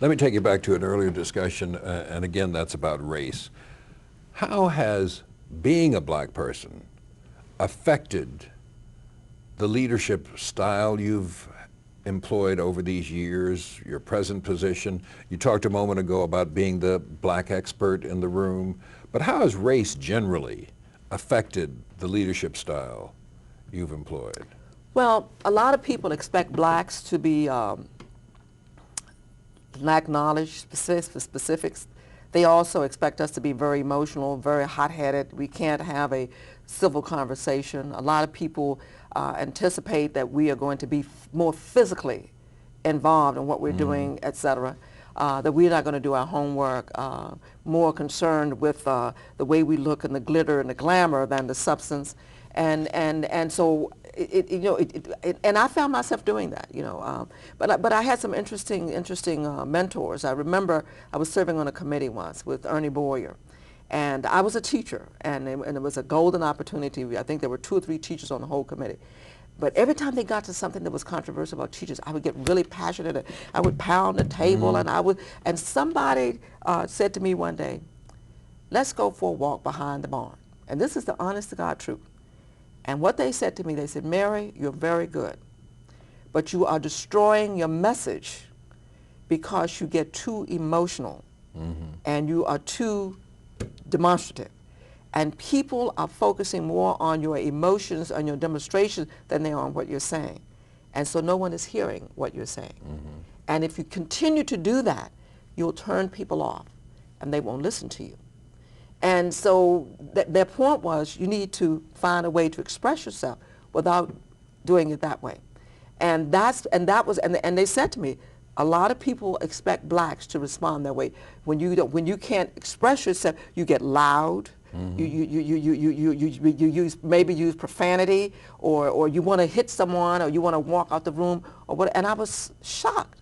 Let me take you back to an earlier discussion, and again, that's about race. How has being a black person affected the leadership style you've employed over these years, your present position? You talked a moment ago about being the black expert in the room, but how has race generally affected the leadership style you've employed? Well, a lot of people expect blacks to be lack knowledge, specifics. They also expect us to be very emotional, very hot-headed. We can't have a civil conversation. A lot of people anticipate that we are going to be more physically involved in what we're doing, etc. That we're not going to do our homework, more concerned with the way we look and the glitter and the glamour than the substance. And so and I found myself doing that, but I had some interesting mentors. I remember I was serving on a committee once with Ernie Boyer, and I was a teacher, and it was a golden opportunity. I think there were 2 or 3 teachers on the whole committee. But every time they got to something that was controversial about teachers, I would get really passionate. I would pound the table, and somebody said to me one day, "Let's go for a walk behind the barn." And this is the honest to God truth. And what they said to me, they said, "Mary, you're very good, but you are destroying your message because you get too emotional and you are too demonstrative. And people are focusing more on your emotions, on your demonstrations, than they are on what you're saying. And so no one is hearing what you're saying. And if you continue to do that, you'll turn people off, and they won't listen to you." And so their point was, you need to find a way to express yourself without doing it that way. And they said to me, a lot of people expect blacks to respond that way. When you can't express yourself, you get loud. You maybe use profanity, or you want to hit someone, or you want to walk out the room, or what. And I was shocked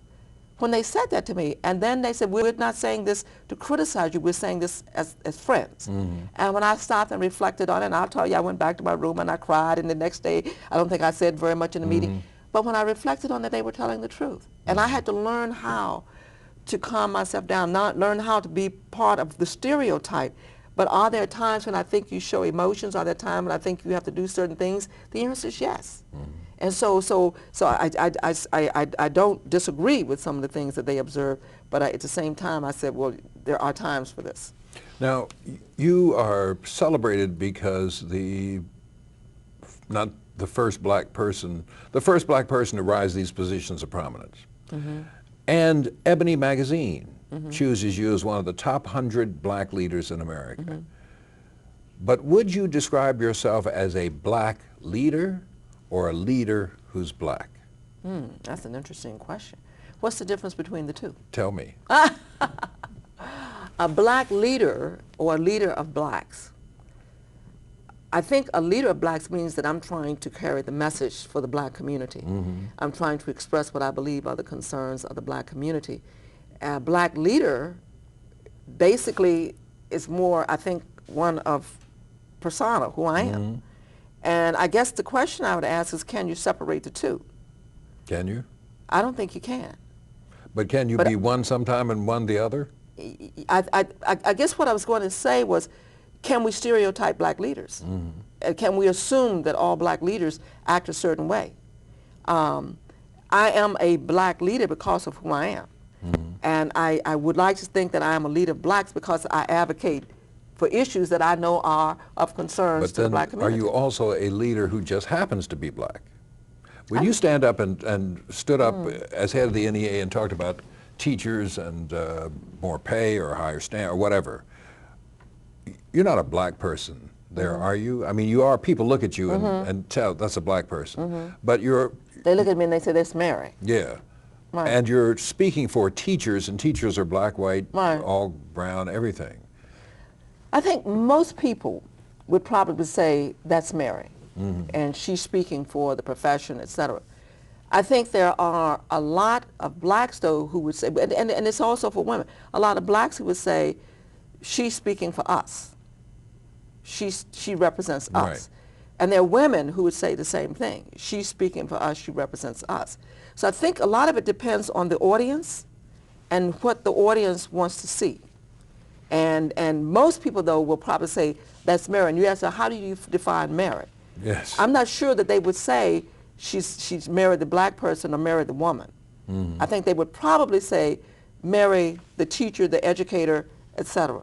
when they said that to me. And then they said, "We're not saying this to criticize you, we're saying this as friends." And when I stopped and reflected on it, and I'll tell you, I went back to my room and I cried, and the next day, I don't think I said very much in the meeting. But when I reflected on it, they were telling the truth. And I had to learn how to calm myself down, not learn how to be part of the stereotype. But are there times when I think you show emotions? Are there times when I think you have to do certain things? The answer is yes. And so I don't disagree with some of the things that they observe, but at the same time I said, well, there are times for this. Now, you are celebrated because not the first black person to rise to these positions of prominence. And Ebony magazine chooses you as one of the top 100 black leaders in America. But would you describe yourself as a black leader or a leader who's black? That's an interesting question. What's the difference between the two? Tell me. A black leader, or a leader of blacks. I think a leader of blacks means that I'm trying to carry the message for the black community. I'm trying to express what I believe are the concerns of the black community. A black leader basically is more, I think, one of persona, who I am. And I guess the question I would ask is, can you separate the two? Can you? I don't think you can. But can you be one sometime and one the other? I guess what I was going to say was, can we stereotype black leaders? Can we assume that all black leaders act a certain way? I am a black leader because of who I am. And I would like to think that I am a leader of blacks because I advocate for issues that I know are of concerns to the black community. Are you also a leader who just happens to be black? When you stand up and stood up as head of the NEA and talked about teachers and more pay or higher standard or whatever, you're not a black person there, are you? I mean, you are. People look at you and tell that's a black person. But you're... They look at me and they say, "That's Mary." Yeah. And you're speaking for teachers, and teachers are black, white, all brown, everything. I think most people would probably say, "That's Mary," and she's speaking for the profession, etc. I think there are a lot of blacks, though, who would say, and it's also for women, a lot of blacks who would say, "She's speaking for us. She represents us." And there are women who would say the same thing. "She's speaking for us, she represents us." So I think a lot of it depends on the audience and what the audience wants to see. And most people, though, will probably say, that's merit. And you ask them, how do you define merit? Yes. I'm not sure that they would say she's married the black person or married the woman. I think they would probably say marry the teacher, the educator, etc.